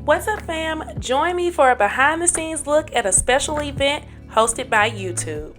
What's up, fam? Join me for a behind the scenes look at a special event hosted by YouTube.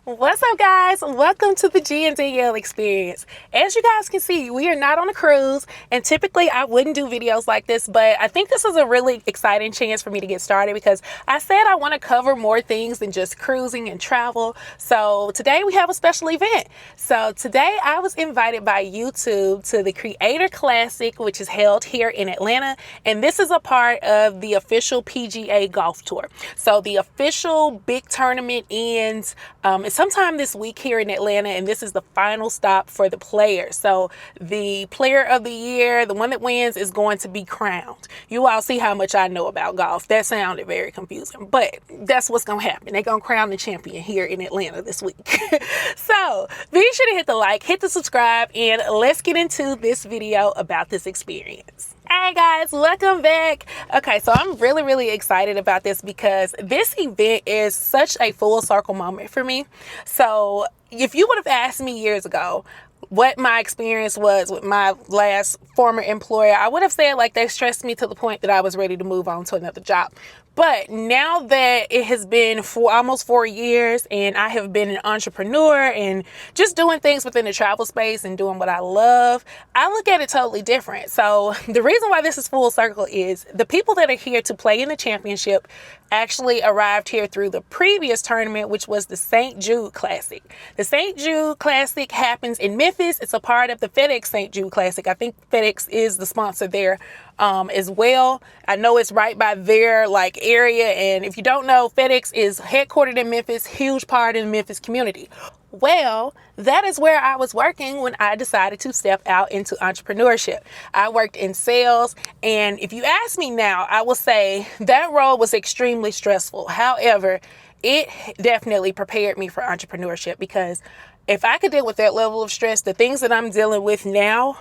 What's up, guys? Welcome to the G and Danielle experience. As you guys can see, we are not on a cruise, and typically I wouldn't do videos like this, but I think this is a really exciting chance for me to get started because I said I want to cover more things than just cruising and travel. So today we have a special event. So today I was invited by YouTube to the Creator Classic, which is held here in Atlanta, and this is a part of the official PGA Golf Tour. So the official big tournament ends sometime this week here in Atlanta, and this is the final stop for the players. So the player of the year, the one that wins, is going to be crowned. You all see how much I know about golf. That sounded very confusing, but that's what's going to happen. They're going to crown the champion here in Atlanta this week. So be sure to hit the like, hit the subscribe, and let's get into this video about this experience. Alright guys, welcome back. Okay, so I'm really excited about this because this event is such a full circle moment for me. So if you would have asked me years ago what my experience was with my last former employer, I would have said like they stressed me to the point that I was ready to move on to another job. But now that it has been for almost 4 years and I have been an entrepreneur and just doing things within the travel space and doing what I love, I look at it totally different. So the reason why this is full circle is the people that are here to play in the championship actually arrived here through the previous tournament, which was the St. Jude Classic. The St. Jude Classic happens in Memphis. It's a part of the FedEx St. Jude Classic. I think FedEx is the sponsor there as well. I know it's right by their area, and if you don't know, FedEx is headquartered in Memphis, huge part in the Memphis community. Well, that is where I was working when I decided to step out into entrepreneurship. I worked in sales, and if you ask me now, I will say that role was extremely stressful. However, it definitely prepared me for entrepreneurship, because if I could deal with that level of stress, the things that I'm dealing with now,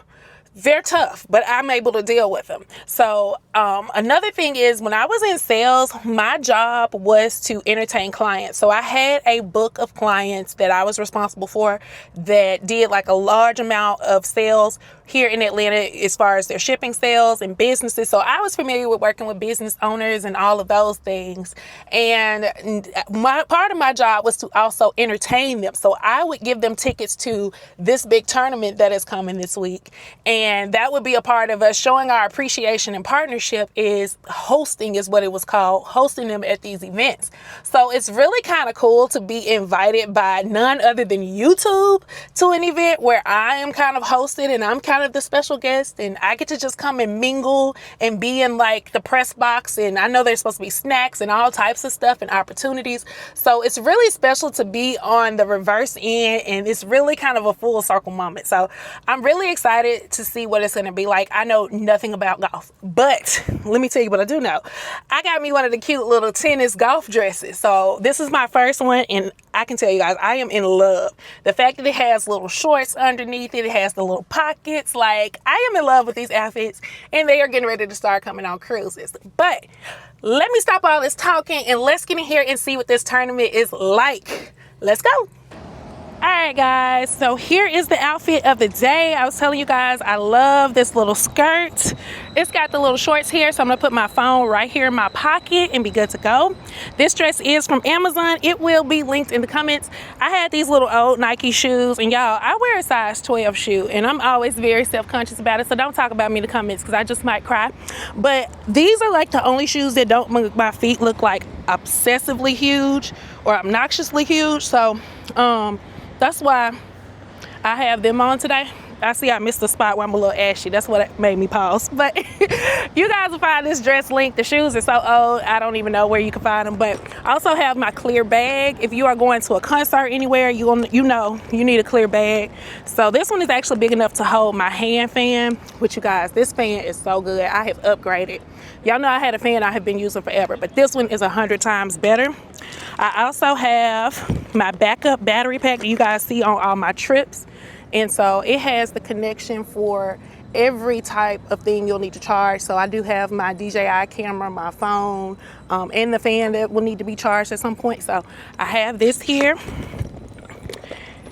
they're tough, but I'm able to deal with them. So another thing is, when I was in sales, my job was to entertain clients. So I had a book of clients that I was responsible for that did a large amount of sales here in Atlanta as far as their shipping sales and businesses. So I was familiar with working with business owners and all of those things. And part of my job was to also entertain them. So I would give them tickets to this big tournament that is coming this week. And that would be a part of us showing our appreciation and partnership. Is hosting is what it was called, hosting them at these events. So it's really kind of cool to be invited by none other than YouTube to an event where I am kind of hosted and I'm kind of the special guest, and I get to just come and mingle and be in the press box, and I know there's supposed to be snacks and all types of stuff and opportunities. So it's really special to be on the reverse end, and it's really kind of a full circle moment. So I'm really excited to see what it's going to be like. I know nothing about golf, but let me tell you what I do know. I got me one of the cute little tennis golf dresses. So this is my first one, and I can tell you guys, I am in love. The fact that it has little shorts underneath it, it has the little pockets. I am in love with these outfits, and they are getting ready to start coming on cruises. But let me stop all this talking and let's get in here and see what this tournament is like. Let's go. All right, guys, so here is the outfit of the day. I was telling you guys I love this little skirt. It's got the little shorts here, so I'm gonna put my phone right here in my pocket and be good to go. This dress is from Amazon. It will be linked in the comments. I had these little old Nike shoes, and y'all, I wear a size 12 shoe, and I'm always very self-conscious about it, so don't talk about me in the comments because I just might cry. But these are the only shoes that don't make my feet look obsessively huge or obnoxiously huge. So that's why I have them on today. I see I missed the spot where I'm a little ashy. That's what made me pause. But you guys will find this dress link. The shoes are so old, I don't even know where you can find them. But I also have my clear bag. If you are going to a concert anywhere, you know you need a clear bag. So this one is actually big enough to hold my hand fan. Which, you guys, this fan is so good. I have upgraded. Y'all know I had a fan I have been using forever, but this one is 100 times better. I also have my backup battery pack that you guys see on all my trips. And so it has the connection for every type of thing you'll need to charge. So I do have my DJI camera, my phone, and the fan that will need to be charged at some point. So I have this here.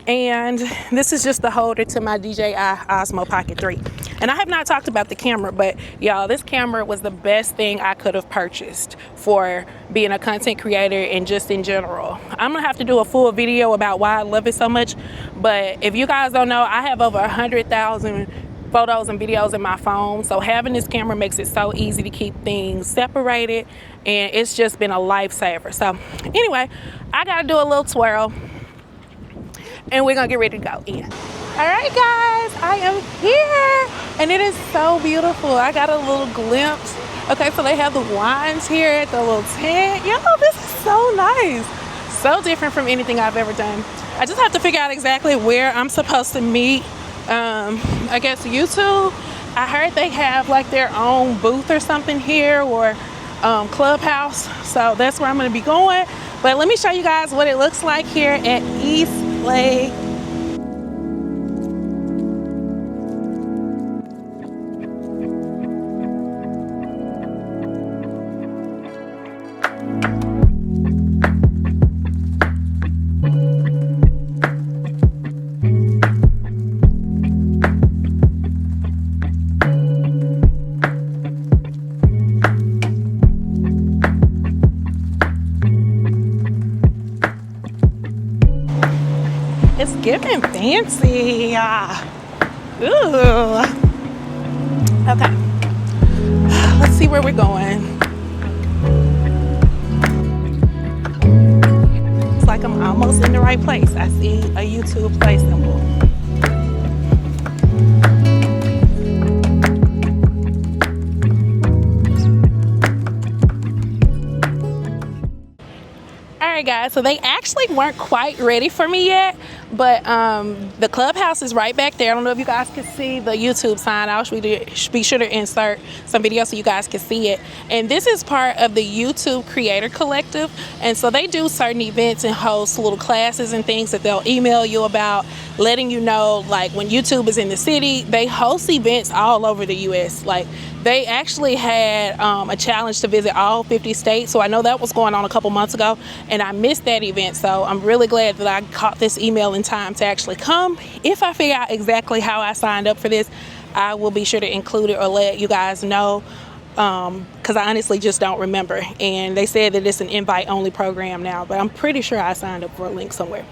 And this is just the holder to my DJI Osmo Pocket 3. And I have not talked about the camera, but y'all, this camera was the best thing I could have purchased for being a content creator and just in general. I'm gonna have to do a full video about why I love it so much, but if you guys don't know, I have over 100,000 photos and videos in my phone, so having this camera makes it so easy to keep things separated, and it's just been a lifesaver. So anyway, I gotta do a little twirl and we're gonna get ready to go in. All right guys, I am here and it is so beautiful. I got a little glimpse. Okay, so they have the wines here at the little tent. Yo, this is so nice. So different from anything I've ever done. I just have to figure out exactly where I'm supposed to meet. I guess YouTube. I heard they have like their own booth or something here, or clubhouse. So that's where I'm gonna be going. But let me show you guys what it looks like here at East Lake. It's giving fancy. Ooh. Okay. Let's see where we're going. It's like I'm almost in the right place. I see a YouTube play symbol. Alright guys, so they actually weren't quite ready for me yet, but the clubhouse is right back there. I don't know if you guys can see the YouTube sign. I'll be sure to insert some videos so you guys can see it. And this is part of the YouTube Creator Collective, and so they do certain events and host little classes and things that they'll email you about, letting you know, like when YouTube is in the city. They host events all over the US. Like they actually had a challenge to visit all 50 states. So I know that was going on a couple months ago and I missed that event. So I'm really glad that I caught this email in time to actually come. If I figure out exactly how I signed up for this, I will be sure to include it or let you guys know, because I honestly just don't remember. And they said that it's an invite only program now, but I'm pretty sure I signed up for a link somewhere.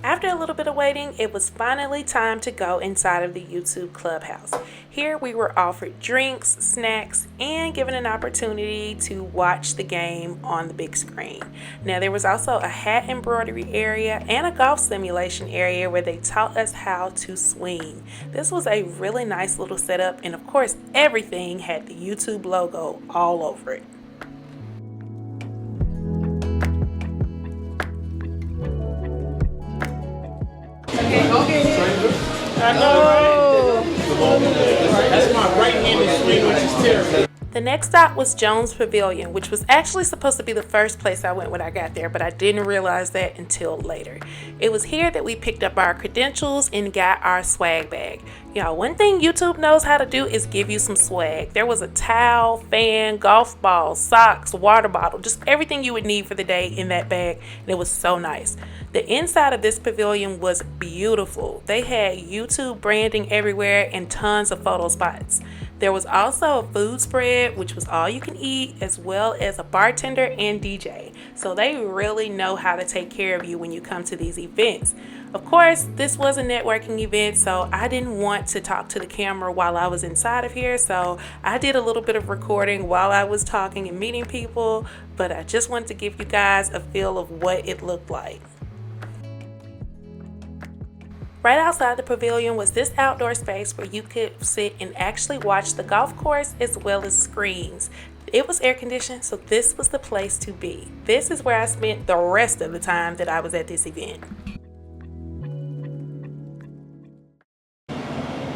After a little bit of waiting, it was finally time to go inside of the YouTube Clubhouse. Here we were offered drinks, snacks, and given an opportunity to watch the game on the big screen. Now there was also a hat embroidery area and a golf simulation area where they taught us how to swing. This was a really nice little setup, and of course everything had the YouTube logo all over it. I know. That's my right-handed swing, which is terrible. The next stop was Jones Pavilion, which was actually supposed to be the first place I went when I got there, but I didn't realize that until later. It was here that we picked up our credentials and got our swag bag. Y'all, one thing YouTube knows how to do is give you some swag. There was a towel, fan, golf ball, socks, water bottle, just everything you would need for the day in that bag, and it was so nice. The inside of this pavilion was beautiful. They had YouTube branding everywhere and tons of photo spots. There was also a food spread, which was all you can eat, as well as a bartender and DJ. So they really know how to take care of you when you come to these events. Of course, this was a networking event, so I didn't want to talk to the camera while I was inside of here. So I did a little bit of recording while I was talking and meeting people, but I just wanted to give you guys a feel of what it looked like. Right outside the pavilion was this outdoor space where you could sit and actually watch the golf course as well as screens. It was air conditioned, so this was the place to be. This is where I spent the rest of the time that I was at this event.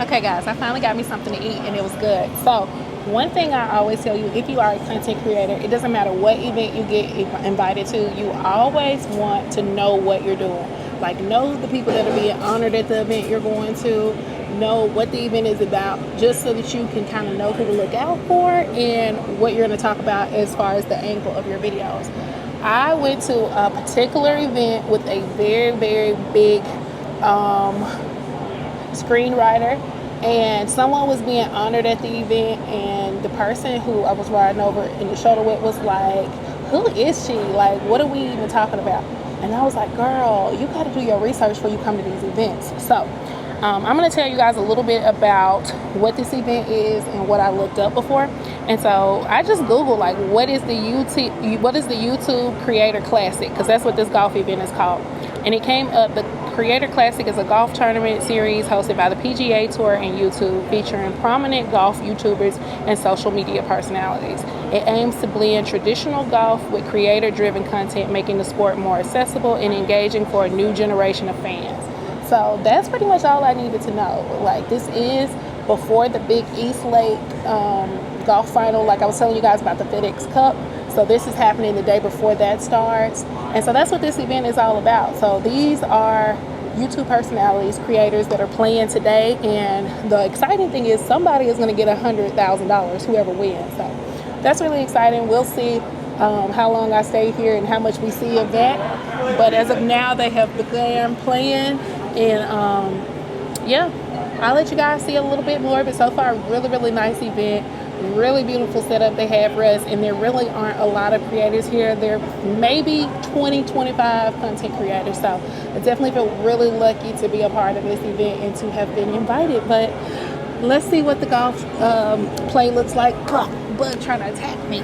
Okay guys, I finally got me something to eat and it was good. So one thing I always tell you, if you are a content creator, it doesn't matter what event you get invited to, you always want to know what you're doing. Like, know the people that are being honored at the event you're going to, know what the event is about, just so that you can kind of know who to look out for and what you're going to talk about as far as the angle of your videos. I went to a particular event with a very, very big screenwriter, and someone was being honored at the event, and the person who I was riding over in the shoulder with was like, who is she? Like, what are we even talking about? And I was like, girl, you got to do your research before you come to these events. So I'm going to tell you guys a little bit about what this event is and what I looked up before. And so I just Googled, like, what is the YouTube Creator Classic, because that's what this golf event is called. And it came up, the Creator Classic is a golf tournament series hosted by the PGA Tour and YouTube, featuring prominent golf YouTubers and social media personalities. It aims to blend traditional golf with creator-driven content, making the sport more accessible and engaging for a new generation of fans. So that's pretty much all I needed to know. Like, this is before the big East Lake golf final. Like I was telling you guys about the FedEx Cup. So this is happening the day before that starts. And so that's what this event is all about. So these are YouTube personalities, creators that are playing today. And the exciting thing is somebody is going to get $100,000, whoever wins. So that's really exciting. We'll see how long I stay here and how much we see of that. But as of now, they have begun playing. And yeah, I'll let you guys see a little bit more of it. So far, really, really nice event. Really beautiful setup they have for us, and there really aren't a lot of creators here. There may be 20-25 content creators, so I definitely feel really lucky to be a part of this event and to have been invited. But let's see what the golf play looks like. Bug trying to attack me.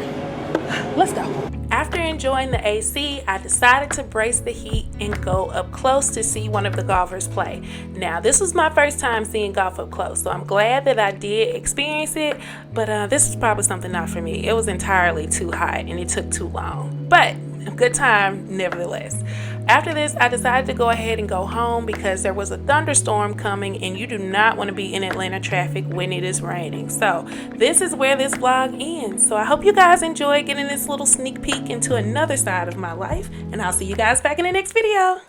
Let's go. After enjoying the AC, I decided to brace the heat and go up close to see one of the golfers play. Now, this was my first time seeing golf up close, so I'm glad that I did experience it, but this is probably something not for me. It was entirely too hot and it took too long, but a good time nevertheless. After this, I decided to go ahead and go home because there was a thunderstorm coming, and you do not want to be in Atlanta traffic when it is raining. So this is where this vlog ends. So I hope you guys enjoy getting this little sneak peek into another side of my life, and I'll see you guys back in the next video.